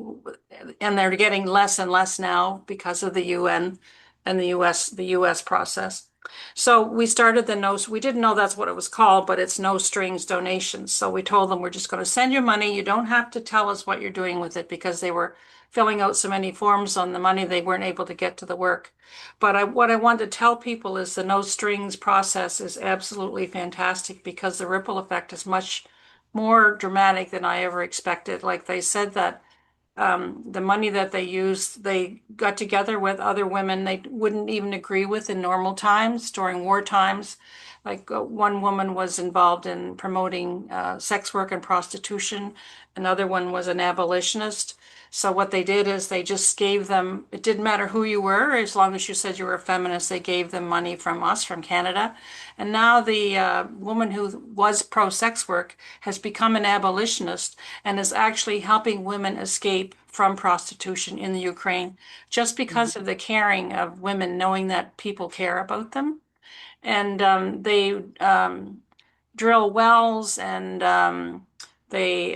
and they're getting less and less now because of the UN and the US process. So we started we didn't know that's what it was called, but it's no strings donations. So we told them, we're just going to send you money. You don't have to tell us what you're doing with it, because they were filling out so many forms on the money, they weren't able to get to the work. But what I want to tell people is the no strings process is absolutely fantastic, because the ripple effect is much more dramatic than I ever expected. Like they said that the money that they used, they got together with other women they wouldn't even agree with in normal times, during war times. Like one woman was involved in promoting sex work and prostitution. Another one was an abolitionist. So what they did is they just gave them, it didn't matter who you were, as long as you said you were a feminist, they gave them money from us, from Canada. And now the woman who was pro-sex work has become an abolitionist and is actually helping women escape from prostitution in the Ukraine, just because of the caring of women, knowing that people care about them. And they drill wells, and they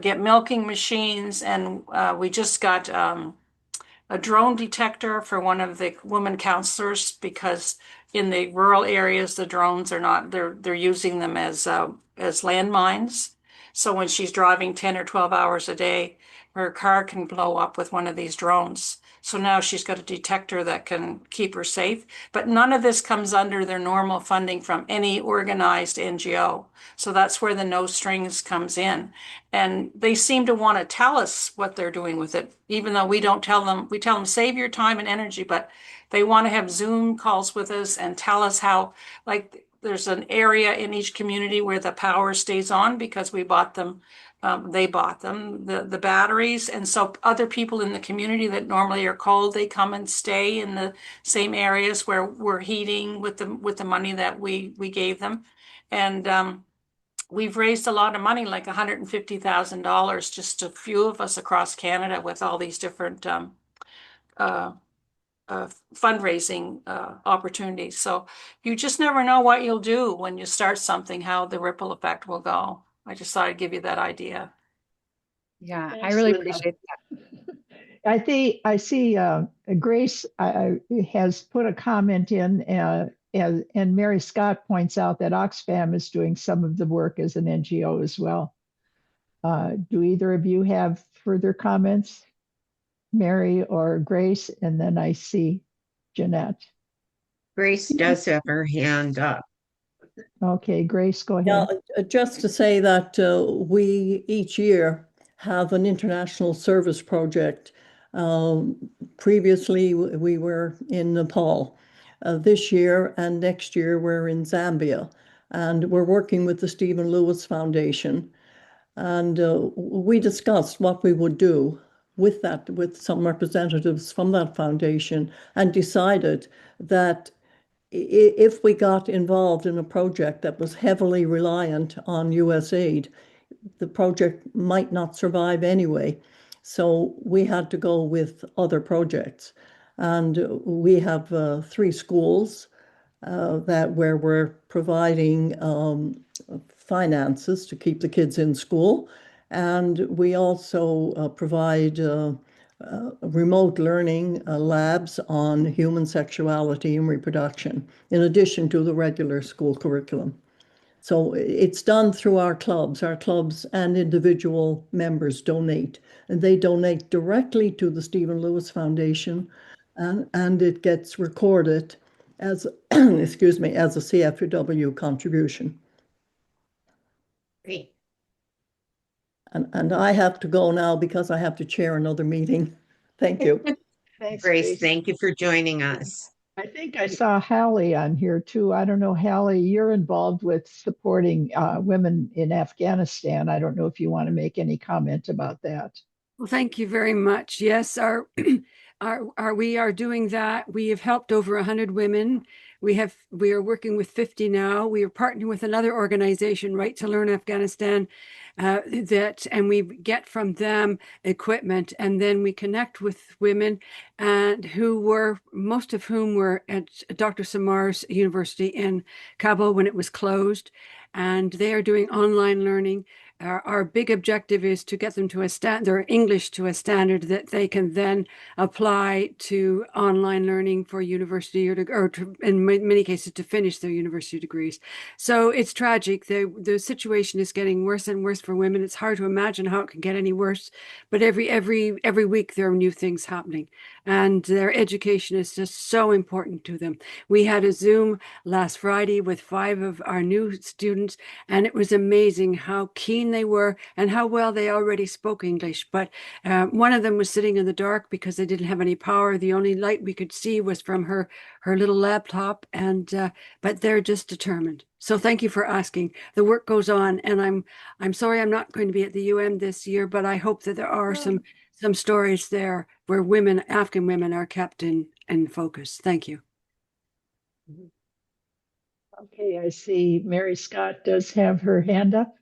get milking machines, and we just got a drone detector for one of the women counselors, because in the rural areas the drones are not, they're using them as landmines. So when she's driving 10 or 12 hours a day, her car can blow up with one of these drones. So now she's got a detector that can keep her safe. But none of this comes under their normal funding from any organized NGO. So that's where the no strings comes in. And they seem to want to tell us what they're doing with it, even though we don't tell them. We tell them, save your time and energy, but they want to have Zoom calls with us and tell us how, like, there's an area in each community where the power stays on because we bought them. They bought them, the batteries. And so other people in the community that normally are cold, they come and stay in the same areas where we're heating with the money that we gave them. And we've raised a lot of money, like $150,000, just a few of us across Canada, with all these different fundraising opportunities. So you just never know what you'll do when you start something, how the ripple effect will go. I just thought I'd give you that idea. Yeah, Thanks, I really Linda. appreciate that. I see Grace has put a comment in, and Mary Scott points out that Oxfam is doing some of the work as an NGO as well. Do either of you have further comments, Mary or Grace? And then I see Jeanette. Grace does have her hand up. Okay, Grace, go ahead. Yeah, just to say that we each year have an international service project. Previously, we were in Nepal. This year and next year, we're in Zambia. And we're working with the Stephen Lewis Foundation. And we discussed what we would do with that, with some representatives from that foundation, and decided that if we got involved in a project that was heavily reliant on USAID, the project might not survive anyway. So we had to go with other projects. And we have 3 schools where we're providing finances to keep the kids in school. And we also provide remote learning labs on human sexuality and reproduction, in addition to the regular school curriculum. So it's done through our clubs and individual members donate, and they donate directly to the Stephen Lewis Foundation, and it gets recorded as, excuse me, as a CFW contribution. Great. And I have to go now because I have to chair another meeting. Thank you. Thanks, Grace, thank you for joining us. I think I saw Hallie on here too. I don't know, Hallie, you're involved with supporting women in Afghanistan. I don't know if you want to make any comment about that. Well, thank you very much. Yes, we are doing that. We have helped over 100 women. We are working with 50 now. We are partnering with another organization, Right to Learn Afghanistan, and we get from them equipment, and then we connect with women and most of whom were at Dr. Samar's University in Kabul when it was closed, and they are doing online learning. Our big objective is to get them to their English to a standard that they can then apply to online learning for university in many cases to finish their university degrees. So it's tragic. The situation is getting worse and worse for women. It's hard to imagine how it can get any worse, but every week there are new things happening, and their education is just so important to them. We had a Zoom last Friday with 5 of our new students, and it was amazing how keen they were and how well they already spoke English. But one of them was sitting in the dark because they didn't have any power. The only light we could see was from her little laptop, but they're just determined. So thank you for asking. The work goes on, and I'm sorry I'm not going to be at the UN this year, but I hope that there are some stories there where Afghan women are kept in focus. Thank you. Okay, I see Mary Scott does have her hand up.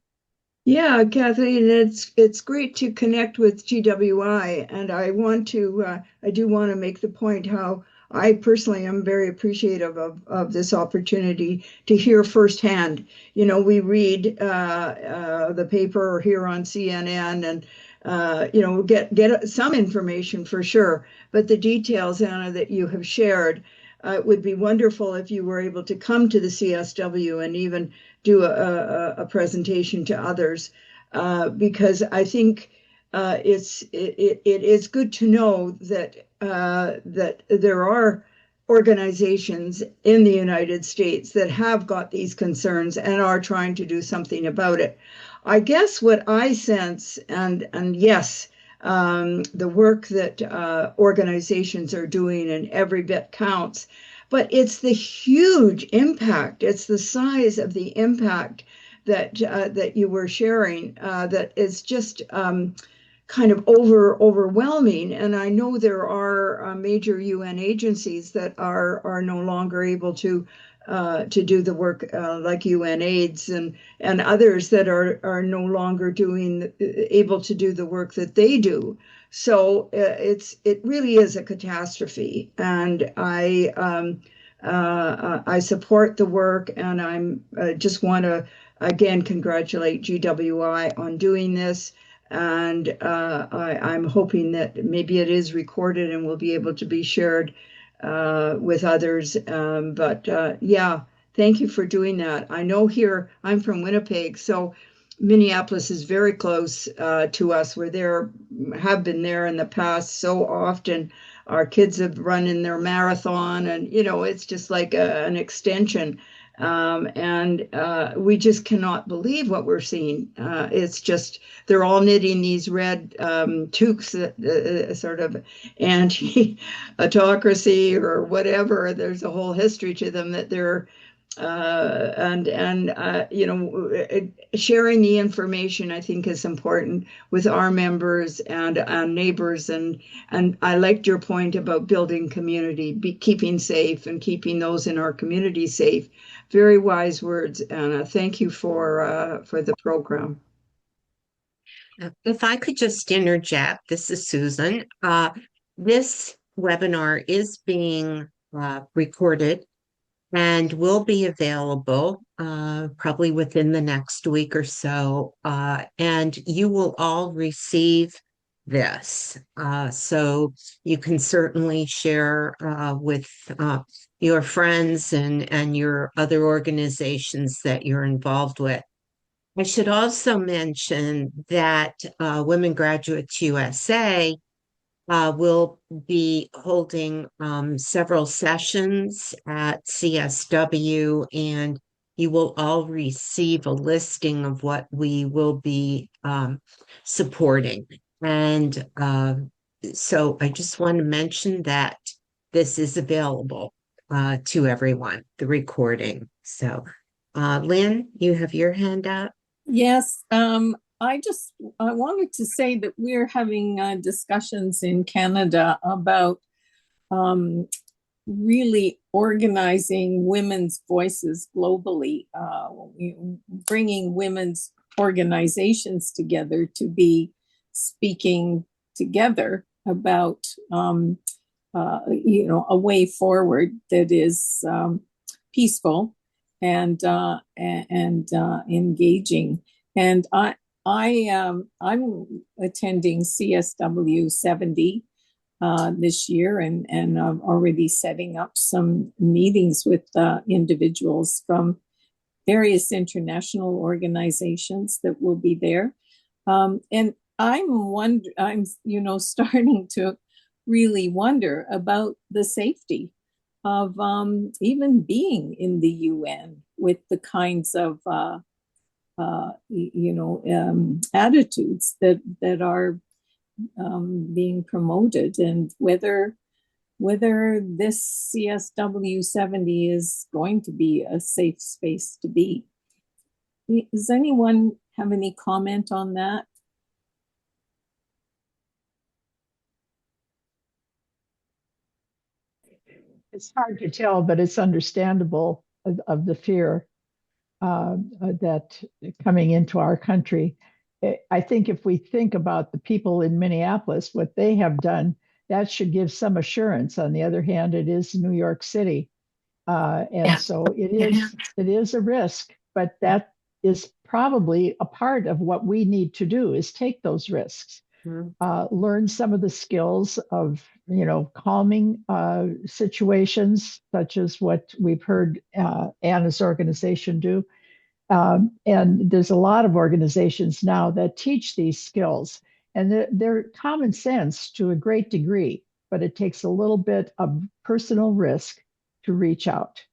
Yeah, Kathleen, it's great to connect with GWI, and I do want to make the point how I personally am very appreciative of this opportunity to hear firsthand. You know, we read the paper or hear on CNN and get some information for sure, but the details, Anna, that you have shared, it would be wonderful if you were able to come to the CSW and even do a presentation to others, because I think it is good to know that there are organizations in the United States that have got these concerns and are trying to do something about it. I guess what I sense, and yes, the work that organizations are doing and every bit counts, but it's the huge impact. It's the size of the impact that you were sharing that is just kind of overwhelming. And I know there are major UN agencies that are no longer able to do the work like UNAIDS and others that are no longer able to do the work that they do. So it really is a catastrophe, and I support the work, and I'm just want to again congratulate GWI on doing this, and I'm hoping that maybe it is recorded and will be able to be shared with others. Yeah, thank you for doing that. I know here I'm from Winnipeg, so Minneapolis is very close to us. Have been there in the past so often. Our kids have run in their marathon, and it's just like an extension. And we just cannot believe what we're seeing. It's just they're all knitting these red toques, sort of anti-autocracy or whatever. There's a whole history to them that they're sharing the information, I think, is important with our members and neighbors. And I liked your point about building community, keeping safe and keeping those in our community safe. Very wise words, Anna. Thank you for the program. If I could just interject, this is Susan. This webinar is being recorded and will be available probably within the next week or so. And you will all receive this. So you can certainly share with your friends and your other organizations that you're involved with. I should also mention that Women Graduates USA will be holding several sessions at CSW, and you will all receive a listing of what we will be supporting. And so I just want to mention that this is available to everyone, the recording. So, Lynn, you have your hand up. Yes, I wanted to say that we're having discussions in Canada about really organizing women's voices globally, bringing women's organizations together to be speaking together about a way forward that is peaceful and engaging. And I'm attending CSW 70 this year, and I'm already setting up some meetings with individuals from various international organizations that will be there. And I'm starting to really wonder about the safety of even being in the UN with the kinds of attitudes that are being promoted, and whether this CSW 70 is going to be a safe space to be. Does anyone have any comment on that? It's hard to tell, but it's understandable of the fear that coming into our country. I think if we think about the people in Minneapolis, what they have done, that should give some assurance. On the other hand, it is New York City. So it is a risk, but that is probably a part of what we need to do, is take those risks. Learn some of the skills of, calming situations, such as what we've heard Anna's organization do. And there's a lot of organizations now that teach these skills, and they're common sense to a great degree, but it takes a little bit of personal risk to reach out.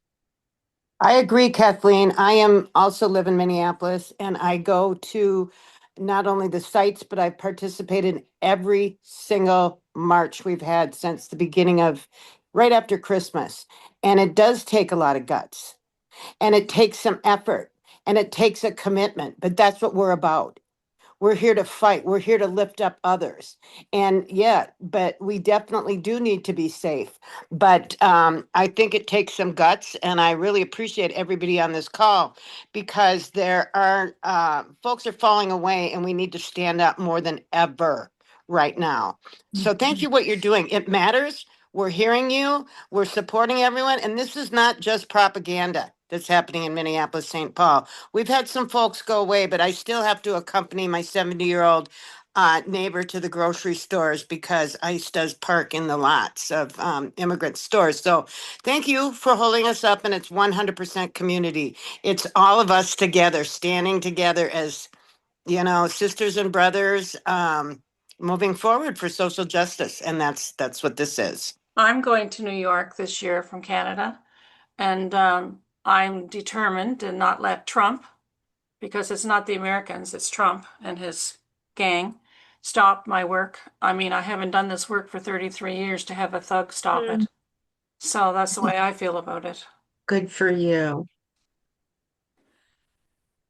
I agree, Kathleen. I am also live in Minneapolis, and I go to not only the sites, but I've participated in every single march we've had since the beginning of right after Christmas. And it does take a lot of guts, and it takes some effort, and it takes a commitment, but that's what we're about. We're here to fight. We're here to lift up others. And but we definitely do need to be safe. But I think it takes some guts. And I really appreciate everybody on this call, because there are folks are falling away, and we need to stand up more than ever right now. So thank you what you're doing. It matters. We're hearing you. We're supporting everyone. And this is not just propaganda that's happening in Minneapolis, St. Paul. We've had some folks go away, but I still have to accompany my 70-year-old neighbor to the grocery stores, because ICE does park in the lots of immigrant stores. So thank you for holding us up, and it's 100% community. It's all of us together, standing together as, sisters and brothers, moving forward for social justice. And that's what this is. I'm going to New York this year from Canada, and I'm determined to not let Trump, because it's not the Americans, it's Trump and his gang, stop my work. I mean, I haven't done this work for 33 years to have a thug stop it. So that's the way I feel about it. Good for you.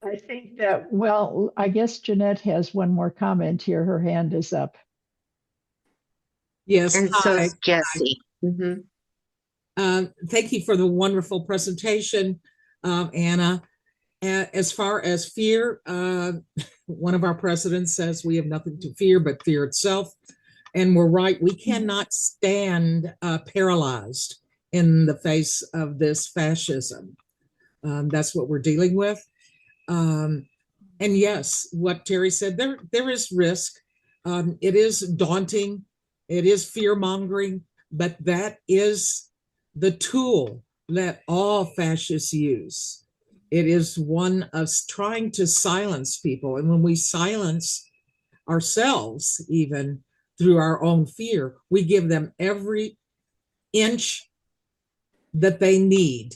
I think that, I guess Jeanette has one more comment here. Her hand is up. Yes. And so is Jesse. Thank you for the wonderful presentation, Anna. As far as fear, one of our presidents says we have nothing to fear but fear itself. And we're right. We cannot stand paralyzed in the face of this fascism. That's what we're dealing with. And yes, what Terry said, there is risk. It is daunting. It is fear-mongering, but that is the tool that all fascists use. It is one of trying to silence people. And when we silence ourselves, even through our own fear, we give them every inch that they need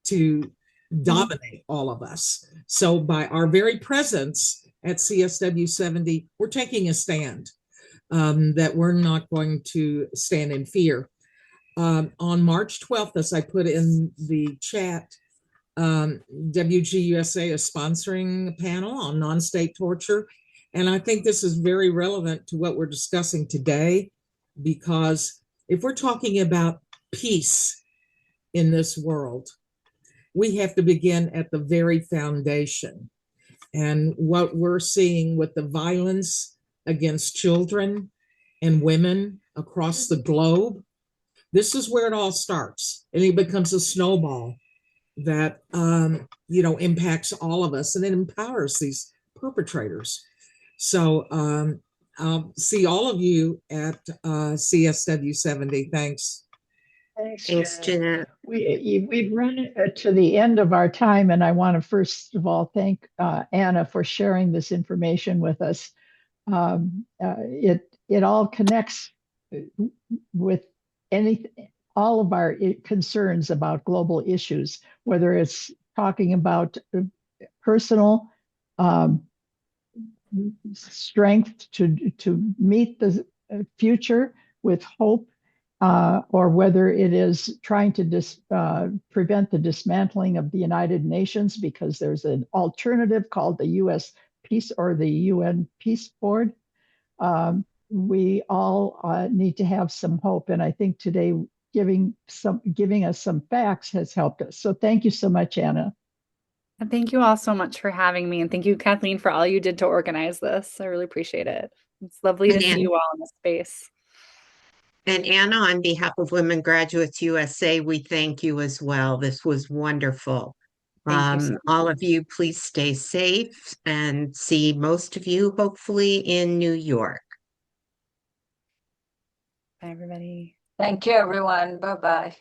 to dominate all of us. So by our very presence at CSW 70, we're taking a stand that we're not going to stand in fear. On March 12th, as I put in the chat, WGUSA is sponsoring a panel on non-state torture. And I think this is very relevant to what we're discussing today, because if we're talking about peace in this world, we have to begin at the very foundation. And what we're seeing with the violence against children and women across the globe, this is where it all starts. And it becomes a snowball that, impacts all of us, and it empowers these perpetrators. So I'll see all of you at CSW 70. Thanks. Thanks, Jeanette. We've run to the end of our time, and I want to first of all thank Anna for sharing this information with us. It all connects with all of our concerns about global issues, whether it's talking about personal strength to meet the future with hope, or whether it is trying to prevent the dismantling of the United Nations, because there's an alternative called the U.S. Peace or the UN Peace Board. We all need to have some hope, and I think today giving us some facts has helped us. So thank you so much, Anna. And thank you all so much for having me, and thank you, Kathleen, for all you did to organize this. I really appreciate it. It's lovely to see you all in this space. And Anna, on behalf of Women Graduates USA, we thank you as well. This was wonderful. Thank you so much. All of you, please stay safe, and see most of you hopefully in New York. Bye, everybody. Thank you, everyone. Bye-bye.